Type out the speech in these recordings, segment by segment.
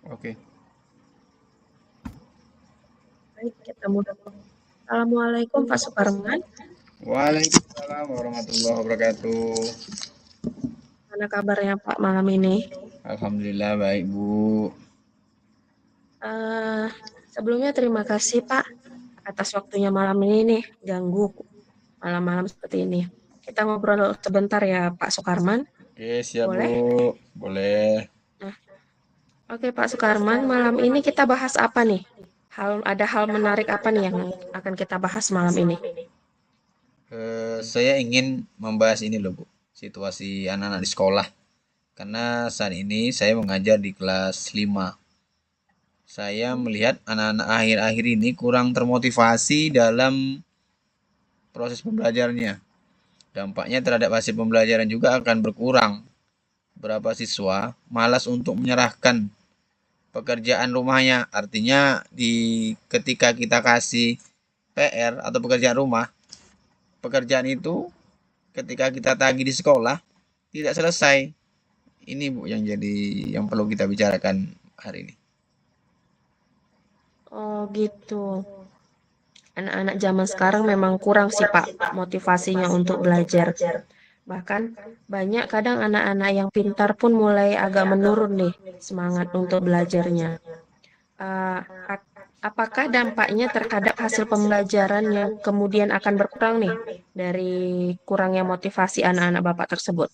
Oke. Baik, kita mulai. Assalamualaikum Pak Suparman. Waalaikumsalam warahmatullahi wabarakatuh. Mana kabarnya Pak malam ini? Alhamdulillah baik, Bu. Eh, Sebelumnya terima kasih Pak atas waktunya malam ini nih, ganggu malam-malam seperti ini. Kita ngobrol sebentar ya Pak Sukarman, Oke, siap, Bu. boleh? Boleh. Nah, oke Pak Sukarman, malam ini kita bahas apa nih? Ada hal menarik apa nih yang akan kita bahas malam ini? Saya ingin membahas ini loh, Bu. Situasi anak-anak di sekolah. Karena saat ini saya mengajar di kelas 5. Saya melihat anak-anak akhir-akhir ini kurang termotivasi dalam proses pembelajarannya. Dampaknya terhadap hasil pembelajaran juga akan berkurang. Beberapa siswa malas untuk menyerahkan pekerjaan rumahnya. Artinya ketika kita kasih PR atau pekerjaan rumah, pekerjaan itu ketika kita tagih di sekolah tidak selesai. Ini Bu yang perlu kita bicarakan hari ini. Oh gitu. Anak-anak zaman sekarang memang kurang sih Pak motivasinya untuk belajar. Bahkan banyak kadang anak-anak yang pintar pun mulai agak menurun nih semangat untuk belajarnya. Eh, apakah dampaknya terhadap hasil pembelajaran yang kemudian akan berkurang nih dari kurangnya motivasi anak-anak Bapak tersebut?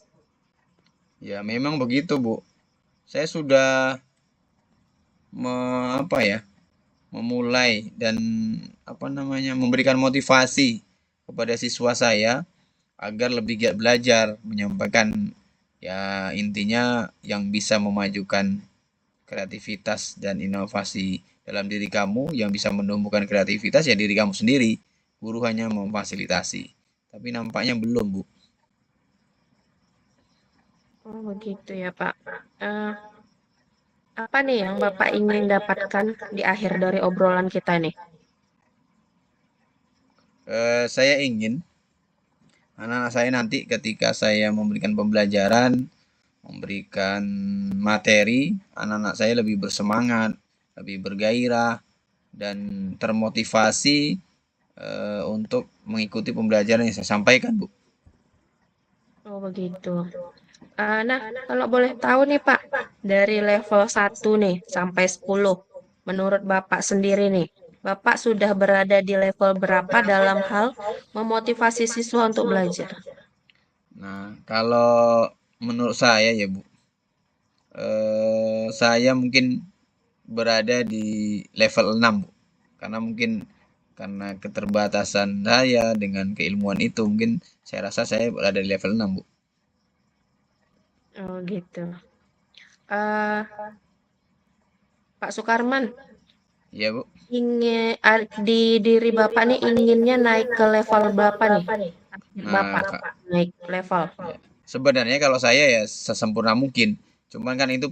Ya, memang begitu, Bu. Saya sudah apa ya, memulai dan memberikan motivasi kepada siswa saya agar lebih giat belajar, menyampaikan ya intinya yang bisa memajukan kreativitas dan inovasi dalam diri kamu, yang bisa menumbuhkan kreativitas ya diri kamu sendiri. Guru hanya memfasilitasi. Tapi nampaknya belum, Bu. Oh begitu ya Pak. Eh, apa nih yang Bapak ingin dapatkan di akhir dari obrolan kita nih? Saya ingin anak-anak saya nanti ketika saya memberikan pembelajaran, memberikan materi, anak-anak saya lebih bersemangat, lebih bergairah, dan termotivasi untuk mengikuti pembelajaran yang saya sampaikan, Bu. Oh begitu. Nah, kalau boleh tahu nih Pak, dari level 1 nih sampai 10, menurut Bapak sendiri nih, Bapak sudah berada di level berapa dalam hal memotivasi siswa untuk belajar? Nah, kalau menurut saya ya, Bu, saya mungkin berada di level 6, Bu. Karena mungkin karena keterbatasan saya dengan keilmuan itu, mungkin saya rasa saya berada di level 6, Bu. Oh gitu. Eh, Pak Sukarman, Iya, Bu. di diri Bapak nih inginnya naik ke level berapa nih? Nah, Bapak naik level. ya. Sebenarnya kalau saya ya sesempurna mungkin. Cuman kan itu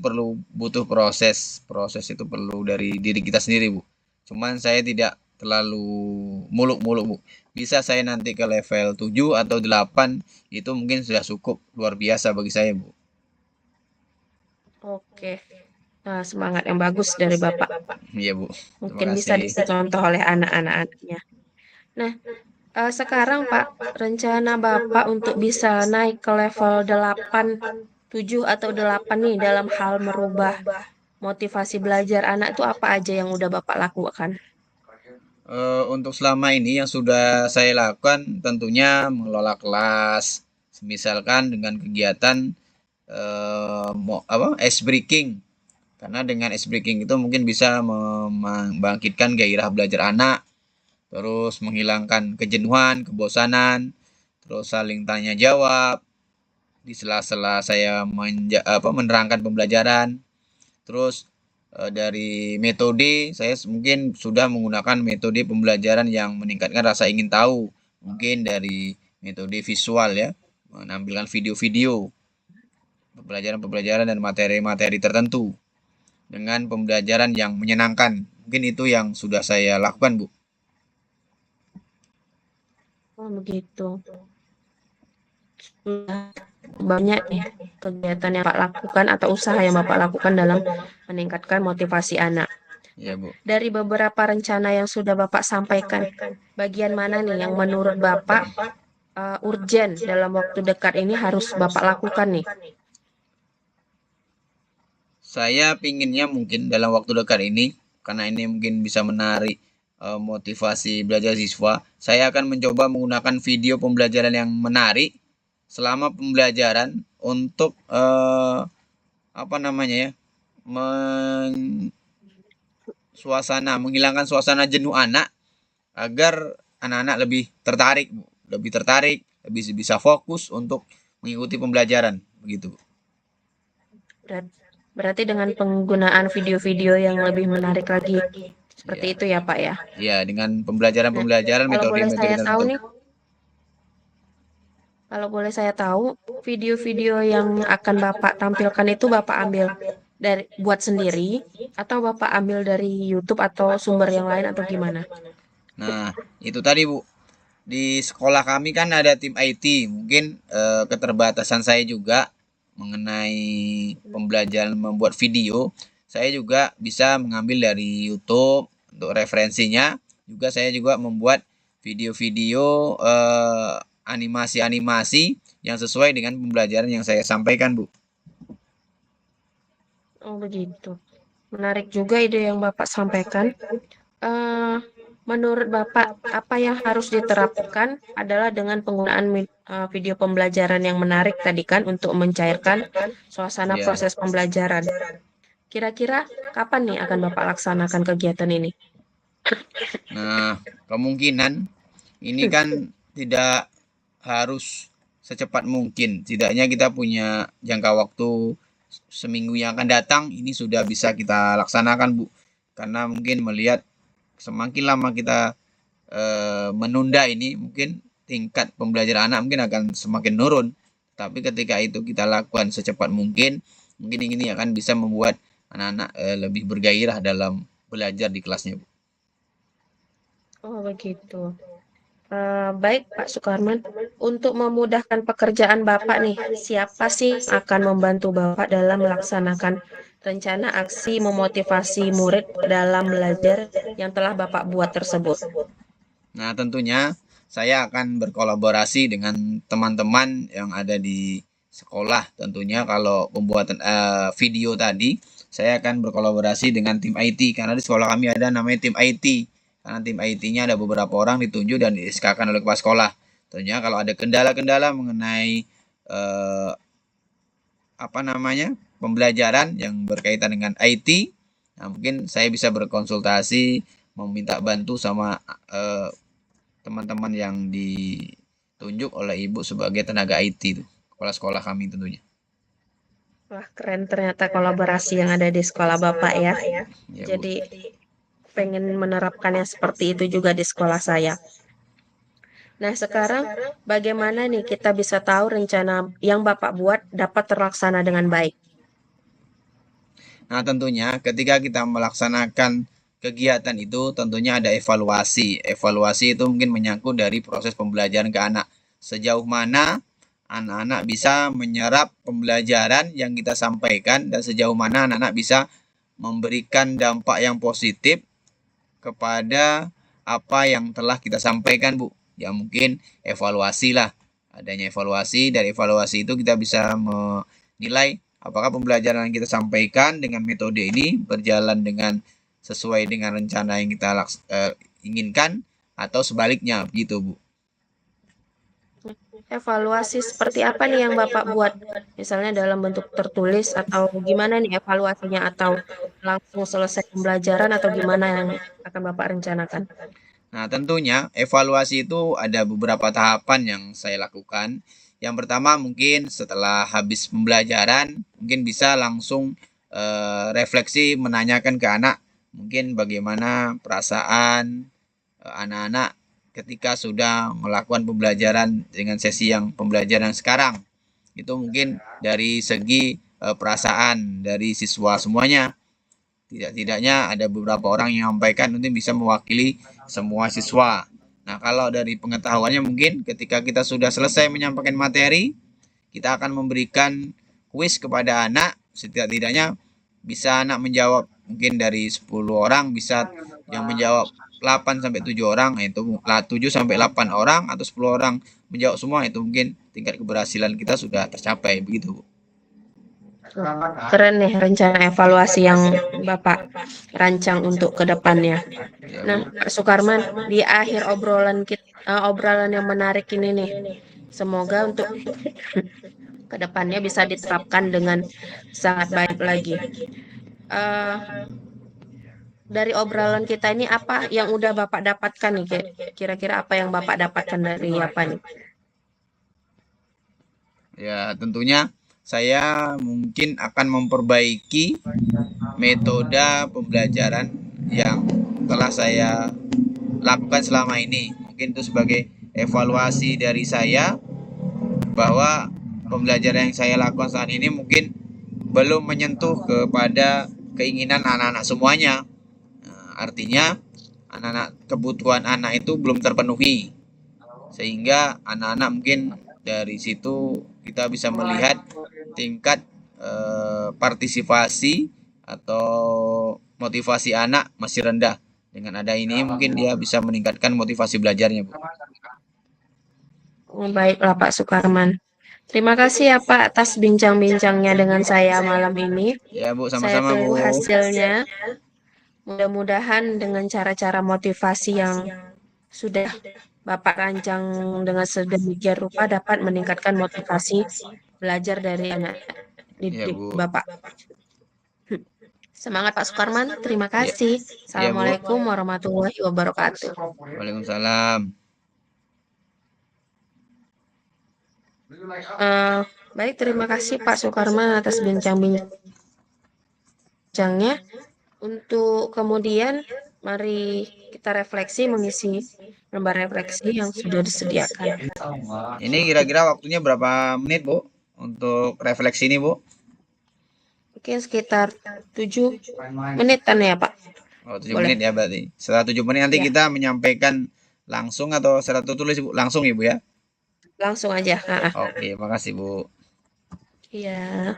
butuh proses. Proses itu perlu dari diri kita sendiri, Bu. Cuman saya tidak terlalu muluk-muluk, Bu. Bisa saya nanti ke level 7 atau 8 itu mungkin sudah cukup luar biasa bagi saya, Bu. Oke. Nah, semangat yang bagus dari Bapak. Iya, Bu. Terima Mungkin bisa kasih. dicontoh oleh anak-anak-anaknya. Nah, sekarang Pak, rencana Bapak untuk bisa naik ke level 8, 7 atau 8 nih dalam hal merubah motivasi belajar anak itu apa aja yang udah Bapak lakukan? Untuk selama ini yang sudah saya lakukan tentunya mengelola kelas, misalkan dengan kegiatan ice breaking. Karena dengan ice breaking itu mungkin bisa membangkitkan gairah belajar anak, terus menghilangkan kejenuhan, kebosanan, terus saling tanya jawab di sela-sela saya menerangkan pembelajaran. Terus dari metode saya mungkin sudah menggunakan metode pembelajaran yang meningkatkan rasa ingin tahu. Mungkin dari metode visual ya, menampilkan video-video pembelajaran-pembelajaran dan materi-materi tertentu dengan pembelajaran yang menyenangkan. Mungkin itu yang sudah saya lakukan, Bu. Oh, begitu. banyak nih kegiatan yang Bapak lakukan atau usaha yang Bapak lakukan dalam meningkatkan motivasi anak. Ya, Bu. Dari beberapa rencana yang sudah Bapak sampaikan, bagian mana nih yang menurut Bapak urgent dalam waktu dekat ini harus Bapak lakukan nih? Saya pinginnya mungkin dalam waktu dekat ini, karena ini mungkin bisa menarik motivasi belajar siswa, saya akan mencoba menggunakan video pembelajaran yang menarik selama pembelajaran untuk apa namanya ya, menghilangkan suasana jenuh anak agar anak-anak lebih tertarik, Bu. Lebih bisa fokus untuk mengikuti pembelajaran, begitu, Bu. Berarti dengan penggunaan video-video yang lebih menarik lagi, seperti Ya, itu ya Pak ya. ya dengan Nah, pembelajaran kalau boleh metode-metode saya tahu tertentu. nih, kalau boleh saya tahu, video-video yang akan Bapak tampilkan itu Bapak ambil dari buat sendiri atau Bapak ambil dari YouTube atau sumber yang lain atau gimana? Nah, itu tadi, Bu. Di sekolah kami kan ada tim IT. Mungkin keterbatasan saya juga mengenai pembelajaran membuat video. Saya juga bisa mengambil dari YouTube untuk referensinya. Juga saya juga membuat video-video animasi-animasi yang sesuai dengan pembelajaran yang saya sampaikan, Bu. Oh begitu. Menarik juga ide yang Bapak sampaikan. Eh, Menurut Bapak, apa yang harus diterapkan adalah dengan penggunaan video pembelajaran yang menarik tadi kan untuk mencairkan suasana Ya. proses pembelajaran. Kira-kira kapan nih akan Bapak laksanakan kegiatan ini? Nah, kemungkinan ini kan tidak harus secepat mungkin. Tidaknya kita punya jangka waktu seminggu yang akan datang, ini sudah bisa kita laksanakan, Bu. Karena mungkin melihat semakin lama kita menunda ini, mungkin tingkat pembelajaran anak mungkin akan semakin menurun. Tapi ketika itu kita lakukan secepat mungkin ini akan bisa membuat anak-anak lebih bergairah dalam belajar di kelasnya, Bu. Oh begitu. Baik Pak Sukarman, untuk memudahkan pekerjaan Bapak nih, siapa sih yang akan membantu Bapak dalam melaksanakan rencana aksi memotivasi murid dalam belajar yang telah Bapak buat tersebut? Nah, tentunya saya akan berkolaborasi dengan teman-teman yang ada di sekolah. Tentunya kalau pembuatan video tadi, saya akan berkolaborasi dengan tim IT karena di sekolah kami ada namanya tim IT. Karena tim IT-nya ada beberapa orang ditunjuk dan di SK-kan oleh kepala sekolah. Tentunya kalau ada kendala-kendala mengenai eh, apa namanya pembelajaran yang berkaitan dengan IT, nah mungkin saya bisa berkonsultasi meminta bantu sama eh, teman-teman yang ditunjuk oleh ibu sebagai tenaga IT itu, kepala sekolah kami tentunya. Wah, keren ternyata kolaborasi yang ada di sekolah Bapak ya. Ya, Bu. Jadi pengen menerapkannya seperti itu juga di sekolah saya. Nah, sekarang bagaimana nih kita bisa tahu rencana yang Bapak buat dapat terlaksana dengan baik? Nah, tentunya ketika kita melaksanakan kegiatan itu tentunya ada evaluasi. Evaluasi itu mungkin menyangkut dari proses pembelajaran ke anak. Sejauh mana anak-anak bisa menyerap pembelajaran yang kita sampaikan dan sejauh mana anak-anak bisa memberikan dampak yang positif kepada apa yang telah kita sampaikan, Bu. Ya mungkin evaluasi lah. Adanya evaluasi, dari evaluasi itu kita bisa menilai apakah pembelajaran yang kita sampaikan dengan metode ini berjalan dengan sesuai dengan rencana yang kita inginkan atau sebaliknya, gitu, Bu. Evaluasi seperti apa nih yang Bapak buat? Misalnya dalam bentuk tertulis atau gimana nih evaluasinya atau langsung selesai pembelajaran atau gimana yang akan Bapak rencanakan? Nah, tentunya evaluasi itu ada beberapa tahapan yang saya lakukan. Yang pertama mungkin setelah habis pembelajaran, mungkin bisa langsung refleksi menanyakan ke anak, mungkin bagaimana perasaan anak-anak ketika sudah melakukan pembelajaran dengan sesi yang pembelajaran sekarang. Itu mungkin dari segi perasaan dari siswa semuanya. Tidak-tidaknya ada beberapa orang yang menyampaikan nanti bisa mewakili semua siswa. Nah, kalau dari pengetahuannya mungkin ketika kita sudah selesai menyampaikan materi, kita akan memberikan kuis kepada anak, setidak-tidaknya bisa anak menjawab mungkin dari 10 orang bisa yang menjawab 8 sampai 7 orang, itu 7 sampai 8 orang atau 10 orang menjawab semua, itu mungkin tingkat keberhasilan kita sudah tercapai begitu, Bu. Keren nih rencana evaluasi yang Bapak rancang untuk ke depannya. Ya, Nah, Bu. Pak Sukarman, di akhir obrolan kita, obrolan yang menarik ini nih, semoga untuk ke depannya bisa diterapkan dengan sangat baik lagi. Eh, dari obrolan kita ini apa yang udah Bapak dapatkan nih? Kira-kira apa yang Bapak dapatkan dari apa nih? Ya, tentunya saya mungkin akan memperbaiki metode pembelajaran yang telah saya lakukan selama ini. Mungkin itu sebagai evaluasi dari saya bahwa pembelajaran yang saya lakukan saat ini mungkin belum menyentuh kepada keinginan anak-anak semuanya. Nah, artinya anak-anak kebutuhan anak itu belum terpenuhi. Sehingga anak-anak mungkin dari situ kita bisa melihat tingkat partisipasi atau motivasi anak masih rendah. Dengan ada ini mungkin dia bisa meningkatkan motivasi belajarnya, Bu. Baiklah Pak Sukarman. Terima kasih ya Pak atas bincang-bincangnya dengan saya malam ini. Ya, Bu, Saya sama-sama, Bu. tunggu hasilnya. Mudah-mudahan dengan cara-cara motivasi yang sudah Bapak rancang dengan sedemikian rupa dapat meningkatkan motivasi belajar dari anak Ya, didik Bu. Bapak. Semangat Pak Sukarman. Terima Ya, kasih. ya, Bu. Assalamualaikum warahmatullahi wabarakatuh. Waalaikumsalam. Eh, baik, terima kasih Pak Sukarman atas bincang-bincangnya. Untuk kemudian, mari kita refleksi mengisi lembar refleksi yang sudah disediakan. Ini kira-kira waktunya berapa menit, Bu? Untuk refleksi ini, Bu? Mungkin sekitar 7 menitan ya Pak. Oh, 7 Boleh. menit ya berarti. Setelah 7 menit nanti Ya, kita menyampaikan langsung atau secara tertulis, Bu? Langsung, Ibu ya? langsung aja. Oke, makasih, Bu. Iya.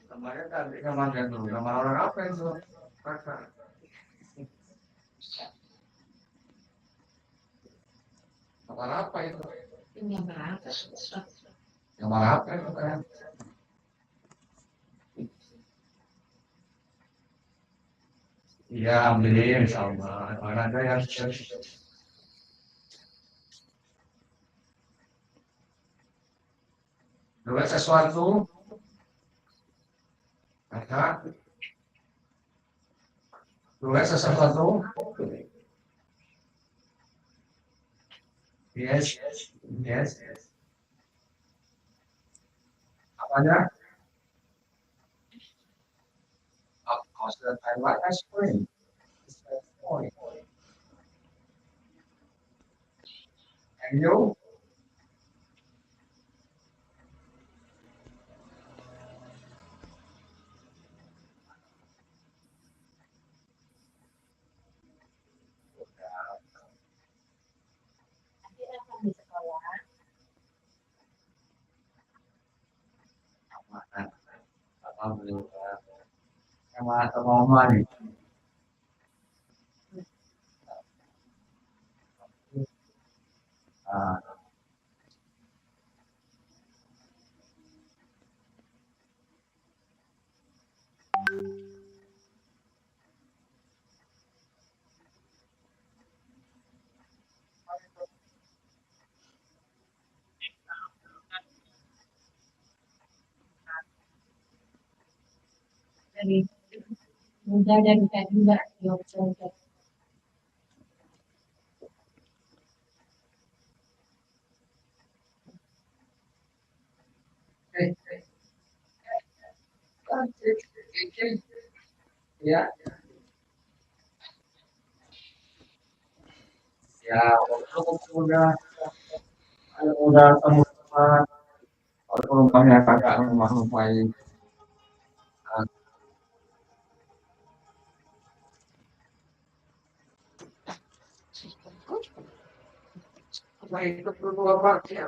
Kemarin tadi kemana dulu? Nama orang apa itu? Kakak. Nama apa itu? Nama apa itu kan? Iya, ambilin sama. Mana ada yang nulis sesuatu? Kakak, nulis sesuatu? Yes, yes. Apanya? Of course, that I like ice cream. And you? Alhamdulillah. Sama mama nih. Ah, Dari muda dan juga eh, ya, Ya, udah udah temu sama penumpangnya kagak rumah-rumah. Itu perlu apa ya?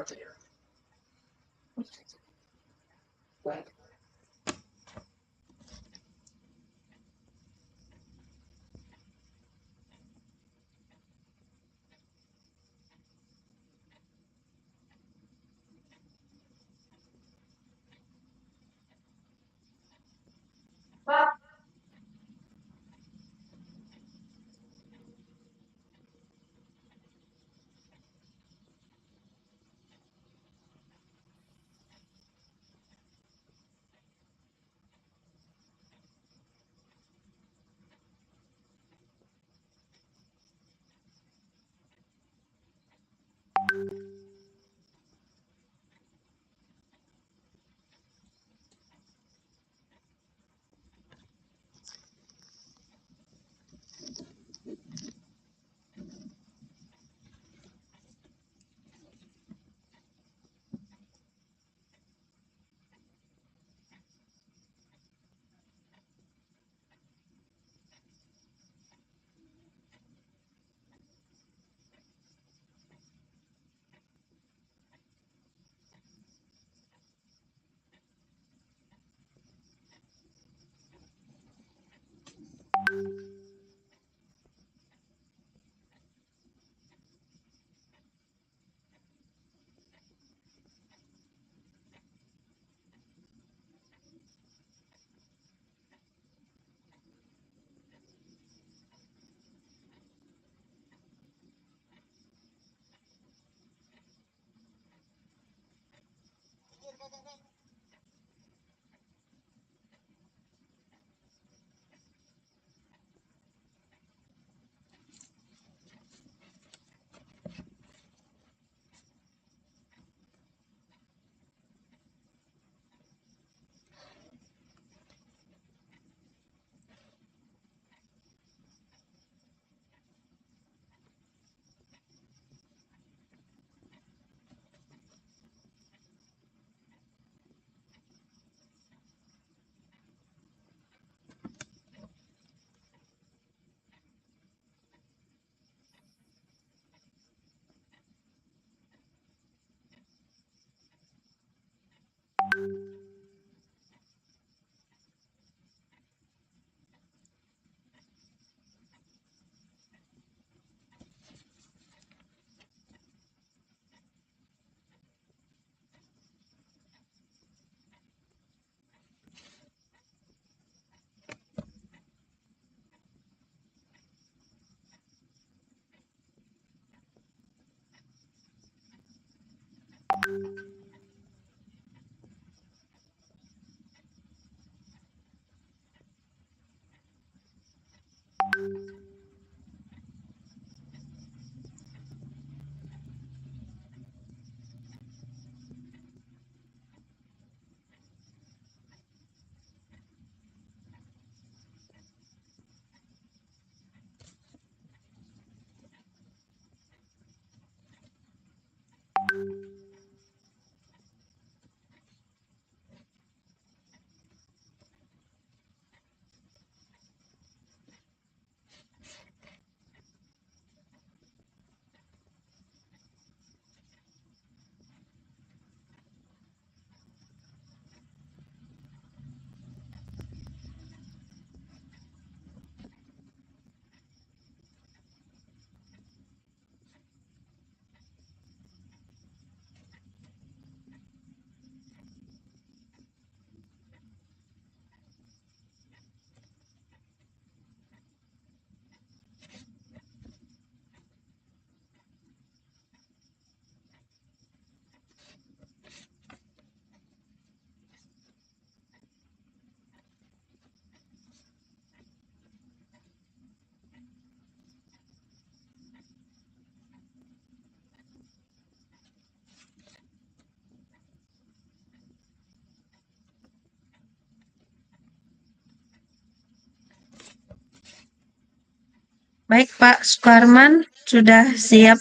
Baik Pak Sukarman, sudah siap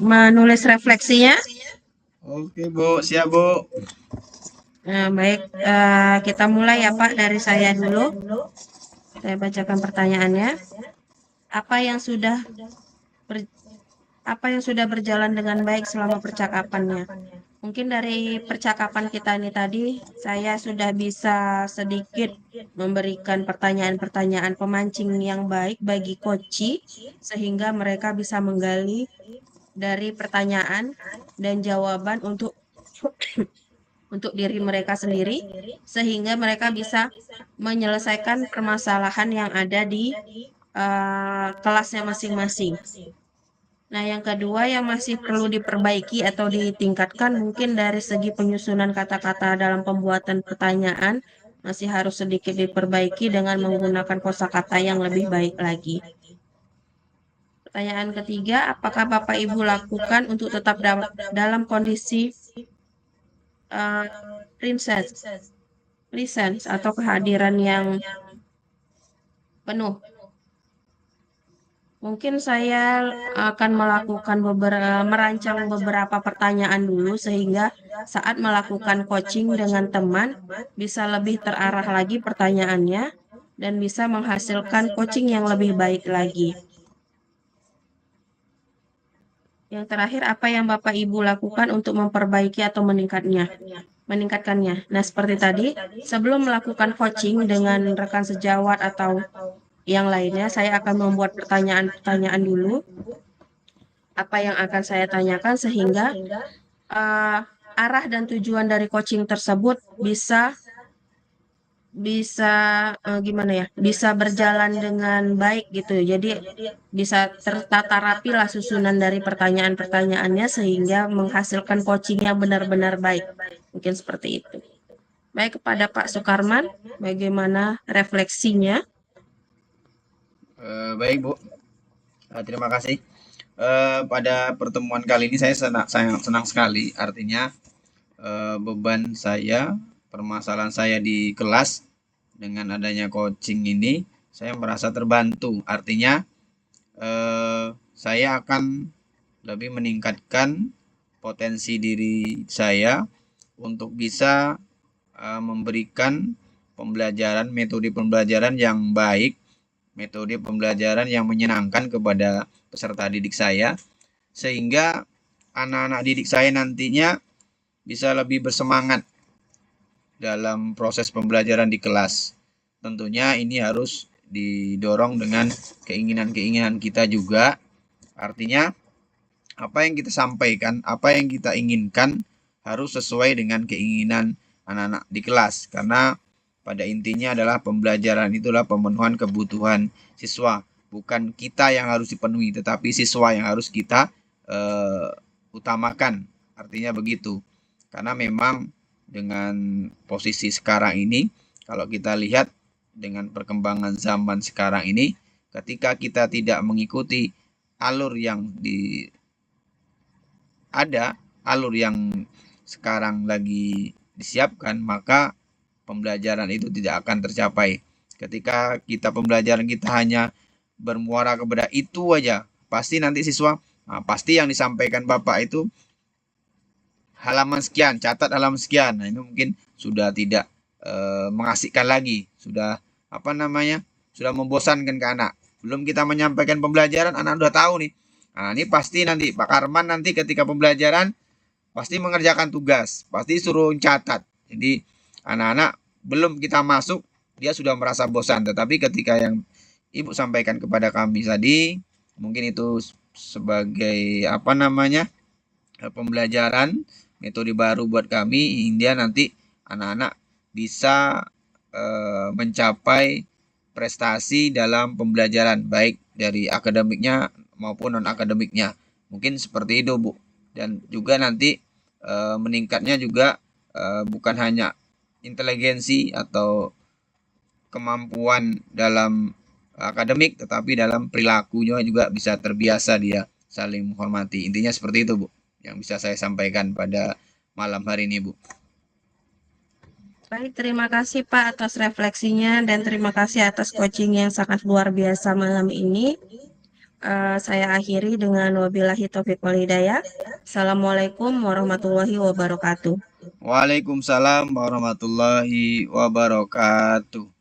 menulis refleksinya? Oke, Bu. Siap, Bu. Baik, kita mulai ya Pak dari saya dulu. Saya bacakan pertanyaannya. Apa yang sudah ber- apa yang sudah berjalan dengan baik selama percakapannya? Mungkin dari percakapan kita ini tadi, saya sudah bisa sedikit memberikan pertanyaan-pertanyaan pemancing yang baik bagi koci, sehingga mereka bisa menggali dari pertanyaan dan jawaban untuk diri mereka sendiri, sehingga mereka bisa menyelesaikan permasalahan yang ada di kelasnya masing-masing. Nah, yang kedua yang masih perlu diperbaiki atau ditingkatkan mungkin dari segi penyusunan kata-kata dalam pembuatan pertanyaan masih harus sedikit diperbaiki dengan menggunakan kosakata yang lebih baik lagi. Pertanyaan ketiga, apakah Bapak Ibu lakukan untuk tetap dalam kondisi presence atau kehadiran yang penuh? Mungkin saya akan merancang beberapa pertanyaan dulu sehingga saat melakukan coaching dengan teman bisa lebih terarah lagi pertanyaannya dan bisa menghasilkan coaching yang lebih baik lagi. Yang terakhir, apa yang Bapak Ibu lakukan untuk memperbaiki atau meningkatkannya? Nah, seperti tadi, sebelum melakukan coaching dengan rekan sejawat atau yang lainnya, saya akan membuat pertanyaan-pertanyaan dulu apa yang akan saya tanyakan sehingga uh, arah dan tujuan dari coaching tersebut bisa bisa gimana ya? Bisa berjalan dengan baik gitu. Jadi bisa tertata rapi lah susunan dari pertanyaan-pertanyaannya sehingga menghasilkan coaching yang benar-benar baik. Mungkin seperti itu. Baik, kepada Pak Sukarman, bagaimana refleksinya? Baik, Bu. Terima kasih. Pada pertemuan kali ini saya senang sekali. Artinya beban saya, permasalahan saya di kelas dengan adanya coaching ini, saya merasa terbantu. Artinya saya akan lebih meningkatkan potensi diri saya untuk bisa memberikan pembelajaran, metode pembelajaran yang baik, metode pembelajaran yang menyenangkan kepada peserta didik saya, sehingga anak-anak didik saya nantinya bisa lebih bersemangat dalam proses pembelajaran di kelas. Tentunya ini harus didorong dengan keinginan-keinginan kita juga. Artinya apa yang kita sampaikan, apa yang kita inginkan harus sesuai dengan keinginan anak-anak di kelas. Karena pada intinya adalah pembelajaran itulah pemenuhan kebutuhan siswa. Bukan kita yang harus dipenuhi, tetapi siswa yang harus kita utamakan. Artinya begitu. Karena memang dengan posisi sekarang ini, kalau kita lihat dengan perkembangan zaman sekarang ini, ketika kita tidak mengikuti alur yang alur yang sekarang lagi disiapkan, maka pembelajaran itu tidak akan tercapai. Ketika pembelajaran kita hanya bermuara kepada itu aja, pasti nanti siswa, pasti yang disampaikan Bapak itu halaman sekian, catat halaman sekian. Nah, ini mungkin sudah tidak mengasihkan lagi, sudah sudah membosankan ke anak. Belum kita menyampaikan pembelajaran, anak udah tahu nih. Nah, ini pasti nanti Pak Karman nanti ketika pembelajaran pasti mengerjakan tugas, pasti suruh catat. Jadi anak-anak belum kita masuk, dia sudah merasa bosan. Tetapi ketika yang Ibu sampaikan kepada kami tadi, mungkin itu sebagai pembelajaran, metode baru buat kami, hingga nanti anak-anak bisa mencapai prestasi dalam pembelajaran, baik dari akademiknya maupun non-akademiknya. Mungkin seperti itu, Bu. Dan juga nanti meningkatnya juga bukan hanya inteligensi atau kemampuan dalam akademik, tetapi dalam perilakunya juga bisa terbiasa dia saling menghormati. Intinya seperti itu, Bu, yang bisa saya sampaikan pada malam hari ini, Bu. Baik, terima kasih Pak atas refleksinya dan terima kasih atas coaching yang sangat luar biasa malam ini. Saya akhiri dengan wabillahi taufiq wal hidayah. Assalamualaikum warahmatullahi wabarakatuh. Waalaikumsalam warahmatullahi wabarakatuh.